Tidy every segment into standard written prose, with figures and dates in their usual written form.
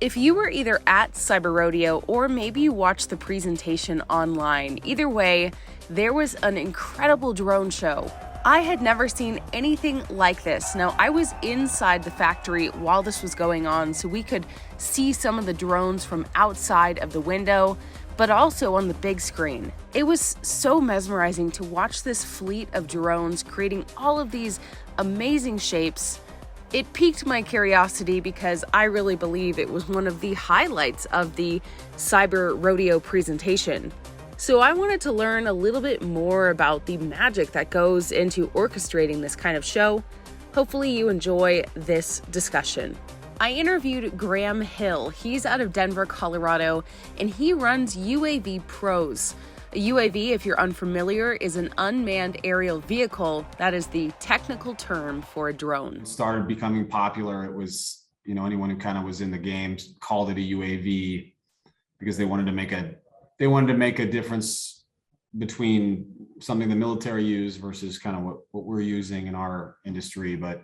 If you were either at Cyber Rodeo or maybe you watched the presentation online, either way, there was an incredible drone show. I had never seen anything like this. Now, I was inside the factory while this was going on, so we could see some of the drones from outside of the window, but also on the big screen. It was so mesmerizing to watch this fleet of drones creating all of these amazing shapes. It piqued my curiosity because I really believe it was one of the highlights of the Cyber Rodeo presentation. So I wanted to learn a little bit more about the magic that goes into orchestrating this kind of show. Hopefully you enjoy this discussion. I interviewed Graham Hill. He's out of Denver, Colorado, and he runs UAV Pros. A UAV, if you're unfamiliar, is an unmanned aerial vehicle. That is the technical term for a drone. It started becoming popular. It was, anyone who kind of was in the game called it a UAV because they wanted to make a difference between something the military used versus kind of what we're using in our industry. But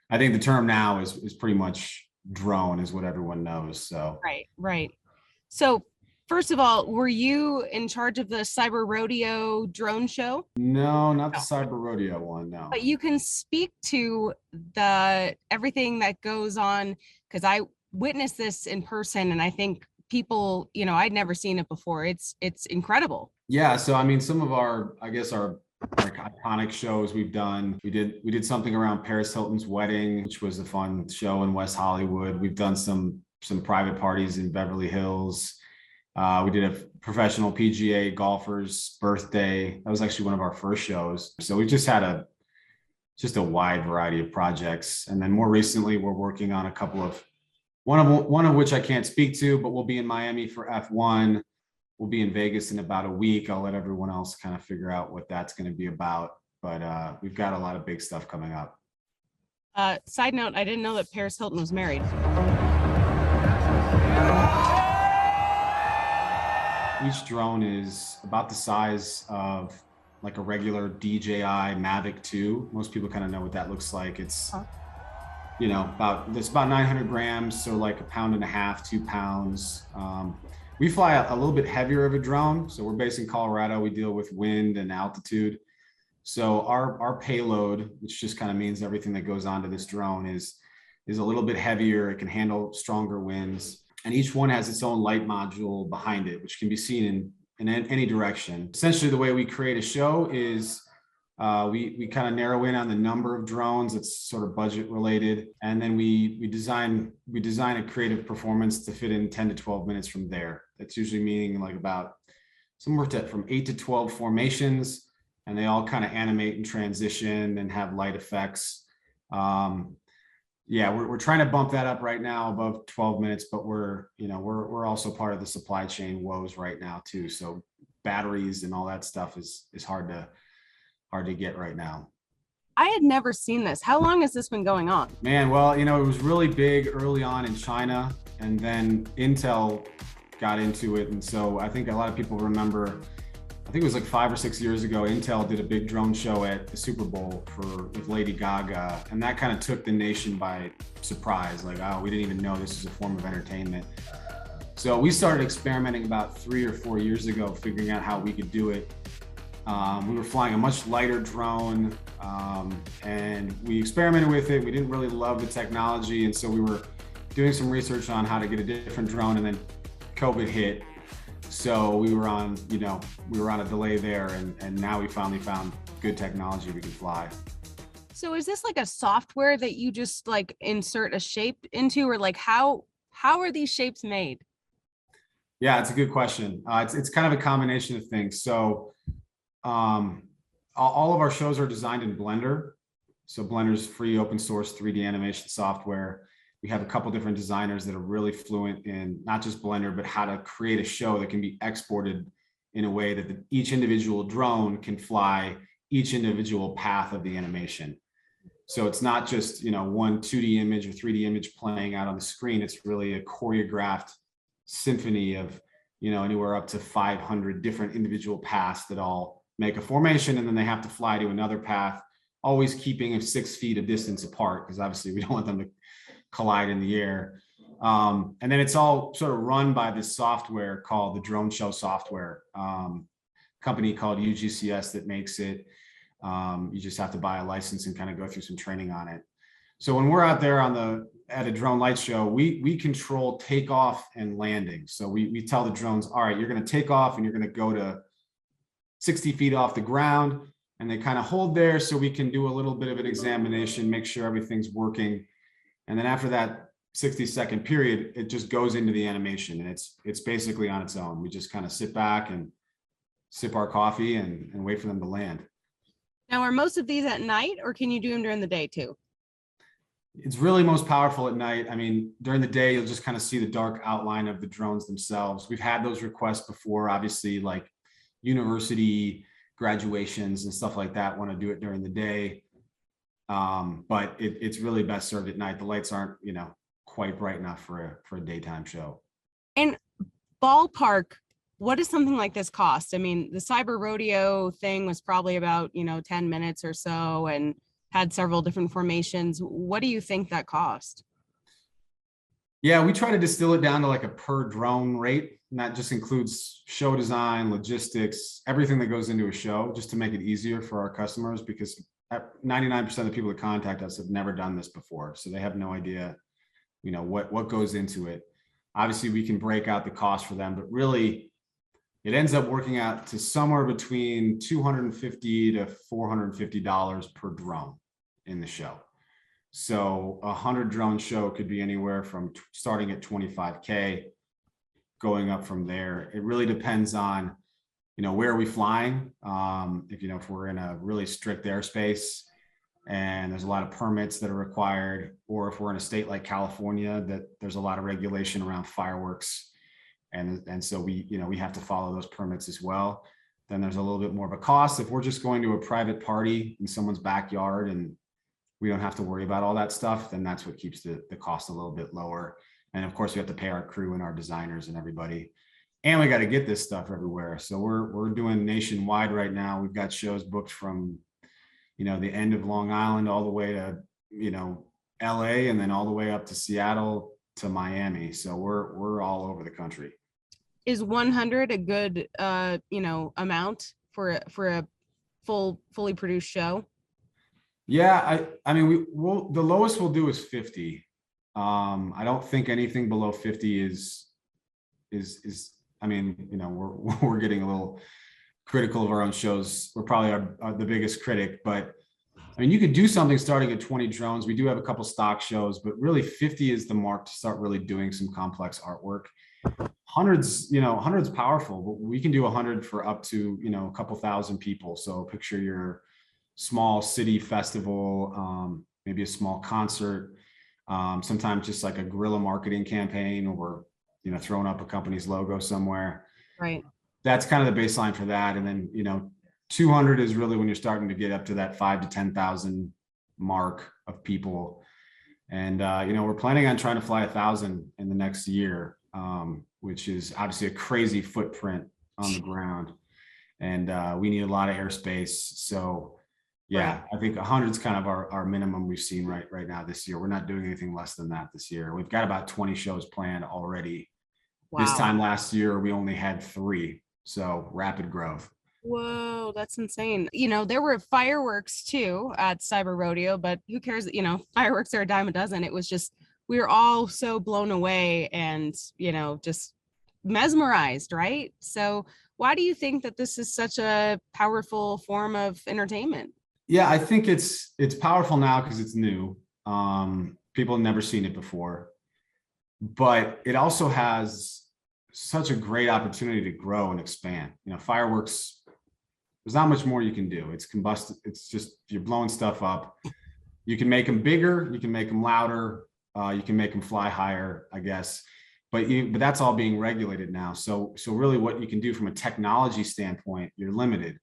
I think the term now is pretty much drone is what everyone knows. So Right. So first of all, were you in charge of the Cyber Rodeo drone show? No, not the Cyber Rodeo one, no. But you can speak to everything that goes on, because I witnessed this in person, and I think people, I'd never seen it before. It's incredible. Yeah, so I mean, some of our iconic shows we've done. We did something around Paris Hilton's wedding, which was a fun show in West Hollywood. We've done some private parties in Beverly Hills. We did a professional PGA golfer's birthday. That was actually one of our first shows. So we just had a wide variety of projects. And then more recently, we're working on a couple of, one of which I can't speak to, but we'll be in Miami for F1. We'll be in Vegas in about a week. I'll let everyone else kind of figure out what that's going to be about. But we've got a lot of big stuff coming up. Side note, I didn't know that Paris Hilton was married. Each drone is about the size of like a regular DJI Mavic 2. Most people kind of know what that looks like. It's, about 900 grams. So like 1.5 pounds, 2 pounds. We fly a little bit heavier of a drone. So we're based in Colorado. We deal with wind and altitude. So our payload, which just kind of means everything that goes onto this drone is a little bit heavier. It can handle stronger winds. And each one has its own light module behind it, which can be seen in any direction. Essentially, the way we create a show is we kind of narrow in on the number of drones. It's sort of budget related. And then we design a creative performance to fit in 10 to 12 minutes from there. That's usually meaning like about somewhere from 8 to 12 formations, and they all kind of animate and transition and have light effects. We're trying to bump that up right now above 12 minutes, but we're also part of the supply chain woes right now too. So batteries and all that stuff is hard to get right now. I had never seen this. How long has this been going on? Man, well, it was really big early on in China, and then Intel got into it. And so I think a lot of people remember, I think it was like 5 or 6 years ago, Intel did a big drone show at the Super Bowl with Lady Gaga. And that kind of took the nation by surprise. Like, oh, we didn't even know this was a form of entertainment. So we started experimenting about 3 or 4 years ago, figuring out how we could do it. We were flying a much lighter drone, and we experimented with it. We didn't really love the technology. And so we were doing some research on how to get a different drone, and then COVID hit. So we were on a delay there, and now we finally found good technology we can fly. So is this like a software that you just like insert a shape into, or like how are these shapes made? Yeah, it's a good question. It's kind of a combination of things. So all of our shows are designed in Blender. So Blender's free open source 3D animation software. We have a couple different designers that are really fluent in not just Blender, but how to create a show that can be exported in a way that each individual drone can fly each individual path of the animation. So it's not just, one 2D image or 3D image playing out on the screen. It's really a choreographed symphony of, anywhere up to 500 different individual paths that all make a formation, and then they have to fly to another path, always keeping 6 feet of distance apart, because obviously we don't want them to collide in the air. And then it's all sort of run by this software called the Drone Show software, company called UGCS that makes it. You just have to buy a license and kind of go through some training on it. So when we're out there at a drone light show, we control takeoff and landing. So we tell the drones, all right, you're going to take off and you're going to go to 60 feet off the ground, and they kind of hold there so we can do a little bit of an examination, make sure everything's working. And then after that 60-second period, it just goes into the animation, and it's basically on its own. We just kind of sit back and sip our coffee and wait for them to land. Now, are most of these at night, or can you do them during the day too? It's really most powerful at night. I mean, during the day, you'll just kind of see the dark outline of the drones themselves. We've had those requests before, obviously, like university graduations and stuff like that want to do it during the day. But it's really best served at night. The lights aren't, quite bright enough for a daytime show. And ballpark, what does something like this cost? I mean, the Cyber Rodeo thing was probably about, 10 minutes or so and had several different formations. What do you think that cost? Yeah, we try to distill it down to like a per drone rate. And that just includes show design, logistics, everything that goes into a show, just to make it easier for our customers, because 99% of the people that contact us have never done this before. So they have no idea, what goes into it. Obviously, we can break out the cost for them, but really it ends up working out to somewhere between $250 to $450 per drone in the show. So a 100 drone show could be anywhere from starting at 25K, going up from there. It really depends on, where are we flying? If we're in a really strict airspace and there's a lot of permits that are required, or if we're in a state like California that there's a lot of regulation around fireworks, and so we have to follow those permits as well, then there's a little bit more of a cost. If we're just going to a private party in someone's backyard and we don't have to worry about all that stuff, then that's what keeps the cost a little bit lower. And of course, we have to pay our crew and our designers and everybody. And we got to get this stuff everywhere. So we're doing nationwide right now. We've got shows booked from, the end of Long Island all the way to, LA, and then all the way up to Seattle to Miami. So we're all over the country. Is 100 a good, amount for a fully produced show? Yeah, I mean, the lowest we'll do is 50. I don't think anything below 50 is. I mean, we're getting a little critical of our own shows. We're probably the biggest critic, but I mean, you could do something starting at 20 drones. We do have a couple stock shows, but really 50 is the mark to start really doing some complex artwork. Hundreds powerful, but we can do 100 for up to, a couple thousand people. So picture your small city festival, maybe a small concert, sometimes just like a guerrilla marketing campaign, or throwing up a company's logo somewhere. Right. That's kind of the baseline for that. And then, 200 is really when you're starting to get up to that 5,000 to 10,000 mark of people. And, we're planning on trying to fly 1,000 in the next year, which is obviously a crazy footprint on the ground. And we need a lot of airspace. So yeah, I think 100 is kind of our minimum we've seen right now this year. We're not doing anything less than that this year. We've got about 20 shows planned already. Wow. This time last year, we only had 3. So rapid growth. Whoa, that's insane. There were fireworks too at Cyber Rodeo, but who cares? Fireworks are a dime a dozen. It was just, we were all so blown away and, just mesmerized, right? So why do you think that this is such a powerful form of entertainment? Yeah, I think it's powerful now because it's new. People have never seen it before, but it also has such a great opportunity to grow and expand. Fireworks, there's not much more you can do. It's combustion. It's just, you're blowing stuff up. You can make them bigger. You can make them louder. You can make them fly higher, I guess. But that's all being regulated now. So really, what you can do from a technology standpoint, you're limited.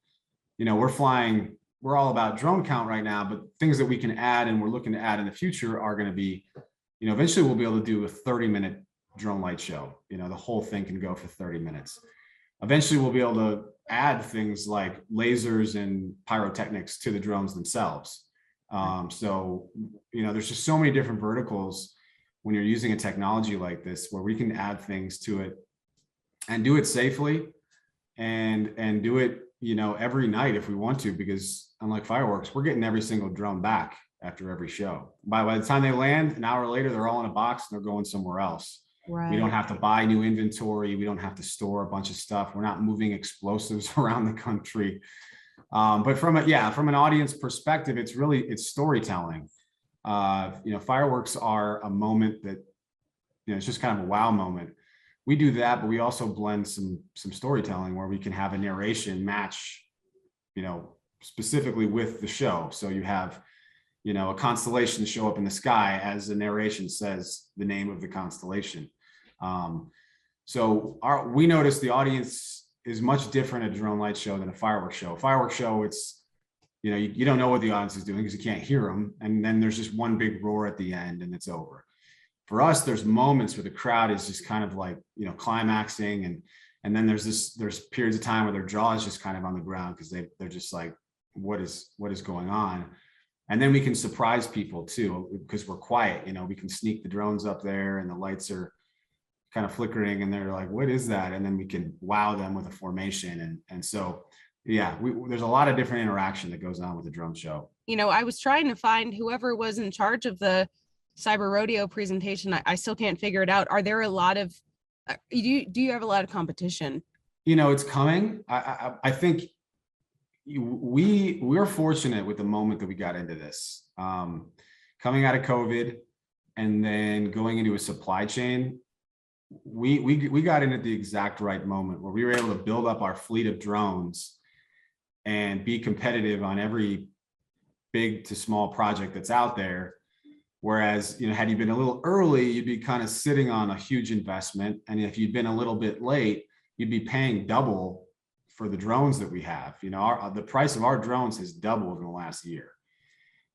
We're all about drone count right now, but things that we can add and we're looking to add in the future are going to be, eventually we'll be able to do a 30-minute drone light show. The whole thing can go for 30 minutes. Eventually we'll be able to add things like lasers and pyrotechnics to the drones themselves. So, there's just so many different verticals when you're using a technology like this, where we can add things to it and do it safely and do it, you know, every night if we want to, because unlike fireworks, we're getting every single drone back after every show. By the time they land, an hour later, they're all in a box and they're going somewhere else. Right. We don't have to buy new inventory. We don't have to store a bunch of stuff. We're not moving explosives around the country. But from an audience perspective, it's storytelling. You know, fireworks are a moment that, you know, it's just kind of a wow moment. We do that, but we also blend some storytelling where we can have a narration match, you know, specifically with the show. So you have, you know, a constellation show up in the sky as the narration says the name of the constellation. So we notice the audience is much different at a drone light show than a fireworks show. Fireworks show, it's, you know, you don't know what the audience is doing because you can't hear them. And then there's just one big roar at the end and it's over. For us, there's moments where the crowd is just kind of like, you know, climaxing. And then there's periods of time where their jaw is just kind of on the ground because they're just like, what is going on? And then we can surprise people too, because we're quiet, you know, we can sneak the drones up there and the lights are kind of flickering and they're like, what is that? And then we can wow them with a formation. And so, yeah, there's a lot of different interaction that goes on with the drone show. You know, I was trying to find whoever was in charge of the Cyber Rodeo presentation. I still can't figure it out. Are there a lot of, do you have a lot of competition? You know, it's coming. I think we're fortunate with the moment that we got into this, coming out of COVID and then going into a supply chain. We got in at the exact right moment where we were able to build up our fleet of drones and be competitive on every big to small project that's out there. Whereas, you know, had you been a little early, you'd be kind of sitting on a huge investment. And if you'd been a little bit late, you'd be paying double for the drones that we have. You know, the price of our drones has doubled in the last year.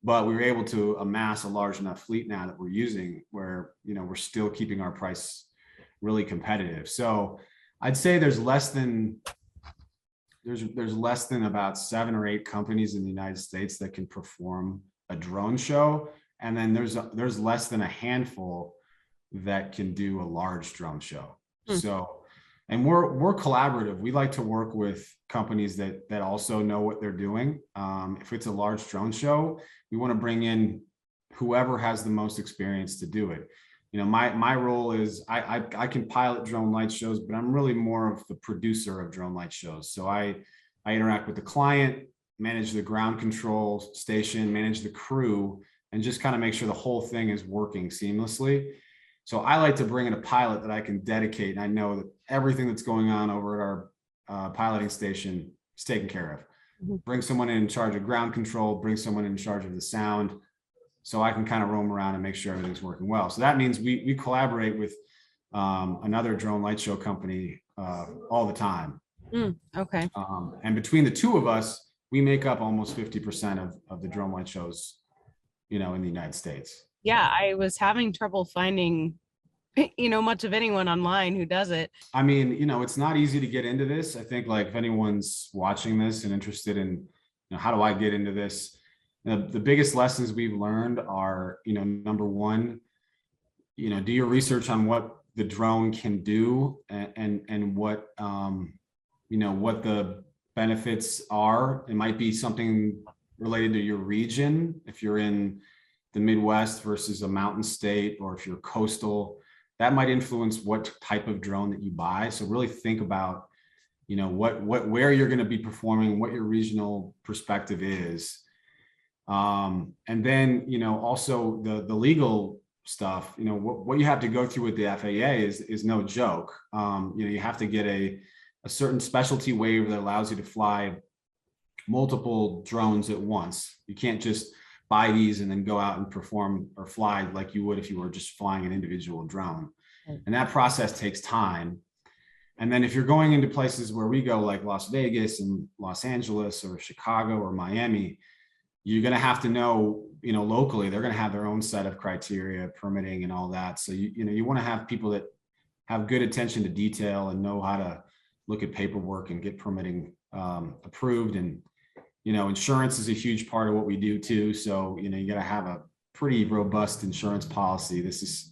But we were able to amass a large enough fleet now that we're using where, you know, we're still keeping our price really competitive. So I'd say there's less than about 7 or 8 companies in the United States that can perform a drone show. And then there's less than a handful that can do a large drone show. So, and we're collaborative. We like to work with companies that also know what they're doing. If it's a large drone show, we want to bring in whoever has the most experience to do it. You know, my role is I can pilot drone light shows, but I'm really more of the producer of drone light shows. So I interact with the client, manage the ground control station, manage the crew, and just kind of make sure the whole thing is working seamlessly. So I like to bring in a pilot that I can dedicate. And I know that everything that's going on over at our piloting station is taken care of. Bring someone in charge of ground control, bring someone in charge of the sound, so I can kind of roam around and make sure everything's working well. So that means we collaborate with another drone light show company all the time. Okay. And between the two of us, we make up almost 50% of the drone light shows, you know, in the United States. Yeah, I was having trouble finding, you know, much of anyone online who does it. I mean, you know, it's not easy to get into this. I think, like, if anyone's watching this and interested in, you know, how do I get into this? The biggest lessons we've learned are, you know, number one, you know, do your research on what the drone can do and what, you know, what the benefits are. It might be something related to your region. If you're in the Midwest versus a mountain state, or if you're coastal, that might influence what type of drone that you buy. So really think about, you know, where you're going to be performing, what your regional perspective is. And then, you know, also the legal stuff, you know, what you have to go through with the FAA is no joke. You know, you have to get a certain specialty waiver that allows you to fly multiple drones at once. You can't just buy these and then go out and perform or fly like you would if you were just flying an individual drone. And that process takes time. And then if you're going into places where we go, like Las Vegas and Los Angeles or Chicago or Miami, you're going to have to know, you know, locally, they're going to have their own set of criteria, permitting and all that. So, you know, you want to have people that have good attention to detail and know how to look at paperwork and get permitting approved. And, you know, insurance is a huge part of what we do too. So, you know, you got to have a pretty robust insurance policy. This is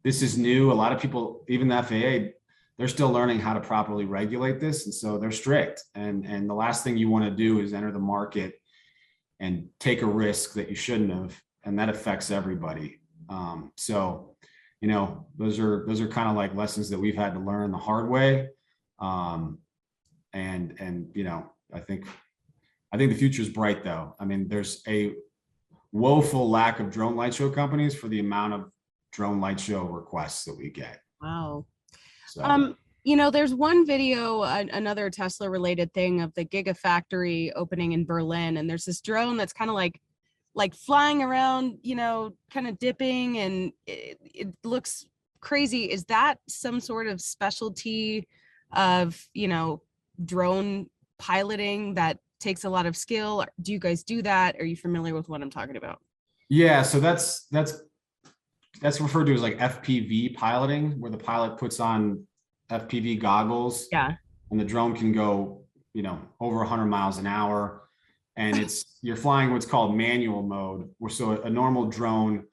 this is new. A lot of people, even the FAA, they're still learning how to properly regulate this. And so they're strict. And the last thing you want to do is enter the market and take a risk that you shouldn't have. And that affects everybody. So, you know, those are kind of like lessons that we've had to learn the hard way. And, you know, I think the future is bright though. I mean, there's a woeful lack of drone light show companies for the amount of drone light show requests that we get. Wow. So, you know, there's one video, another Tesla related thing of the Gigafactory opening in Berlin. And there's this drone that's kind of like flying around, you know, kind of dipping, and it looks crazy. Is that some sort of specialty of, you know, drone piloting that takes a lot of skill? Do you guys do that? Are you familiar with what I'm talking about? yeah, so that's referred to as like FPV piloting, where the pilot puts on FPV goggles. Yeah. And the drone can go, you know, over 100 miles an hour. And you're flying what's called manual mode, where so a normal drone,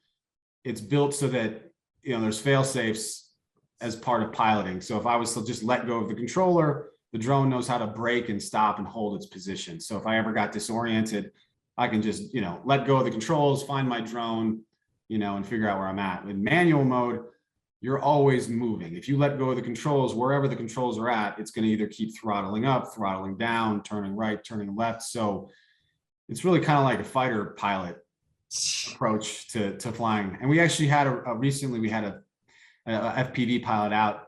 it's built so that, you know, there's fail safes as part of piloting. So if I was to just let go of the controller, the drone knows how to brake and stop and hold its position. So if I ever got disoriented, I can just, you know, let go of the controls, find my drone, you know, and figure out where I'm at. In manual mode, you're always moving. If you let go of the controls, wherever the controls are at, it's going to either keep throttling up, throttling down, turning right, turning left. So it's really kind of like a fighter pilot approach to flying. And we actually had recently we had a FPV pilot out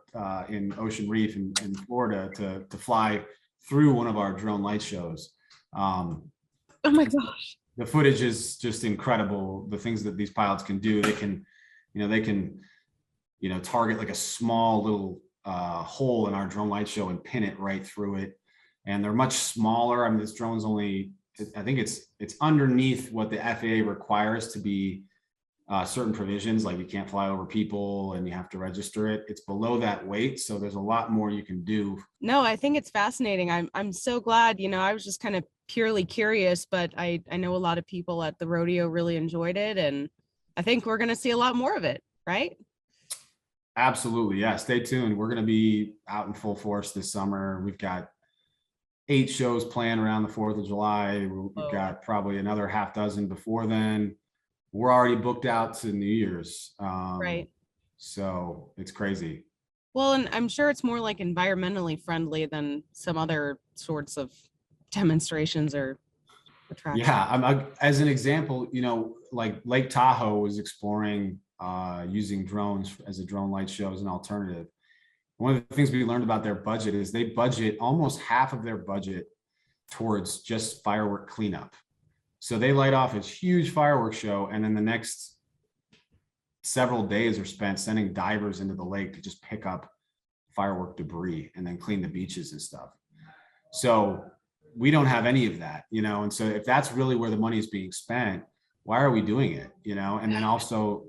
in Ocean Reef in Florida to fly through one of our drone light shows. Oh my gosh. The footage is just incredible. The things that these pilots can do, they can target like a small little hole in our drone light show and pin it right through it. And they're much smaller. I mean, this drone's only, I think it's underneath what the FAA requires to be certain provisions, like you can't fly over people and you have to register it. It's below that weight. So there's a lot more you can do. No, I think it's fascinating. I'm so glad, you know, I was just kind of purely curious, but I know a lot of people at the rodeo really enjoyed it. And I think we're going to see a lot more of it, right? Absolutely. Yeah. Stay tuned. We're going to be out in full force this summer. We've got 8 shows planned around the 4th of July. We've got probably another half dozen before then. We're already booked out to New Year's. Right. So it's crazy. Well, and I'm sure it's more like environmentally friendly than some other sorts of demonstrations or attractions. Yeah. As an example, you know, like Lake Tahoe was exploring using drones as a drone light show as an alternative. One of the things we learned about their budget is they budget almost half of their budget towards just firework cleanup. So they light off a huge fireworks show, and then the next several days are spent sending divers into the lake to just pick up firework debris and then clean the beaches and stuff. So we don't have any of that, you know? And so if that's really where the money is being spent, why are we doing it? You know? And then also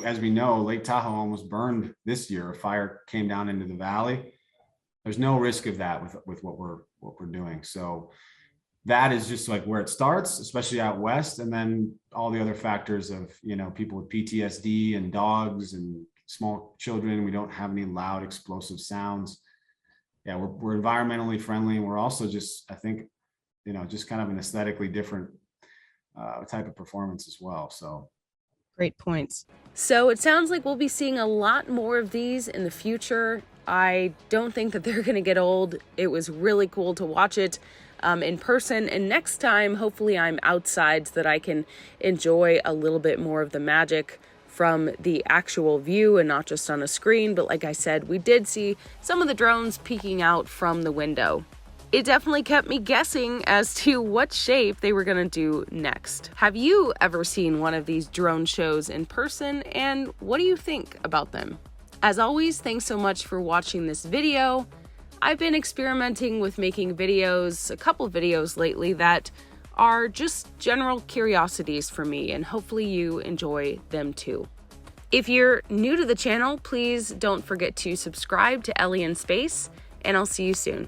as we know, Lake Tahoe almost burned this year. A fire came down into the valley. There's no risk of that with what we're doing. So that is just like where it starts, especially out west. And then all the other factors of, you know, people with PTSD and dogs and small children. We don't have any loud explosive sounds. Yeah, we're environmentally friendly. And we're also just, I think, you know, just kind of an aesthetically different type of performance as well. So great points. So it sounds like we'll be seeing a lot more of these in the future. I don't think that they're going to get old. It was really cool to watch it in person. And next time, hopefully I'm outside so that I can enjoy a little bit more of the magic from the actual view and not just on a screen. But like I said, we did see some of the drones peeking out from the window. It definitely kept me guessing as to what shape they were going to do next. Have you ever seen one of these drone shows in person, and what do you think about them? As always, thanks so much for watching this video. I've been experimenting with making videos, a couple videos lately that are just general curiosities for me, and hopefully you enjoy them too. If you're new to the channel, please don't forget to subscribe to Ellie in Space, and I'll see you soon.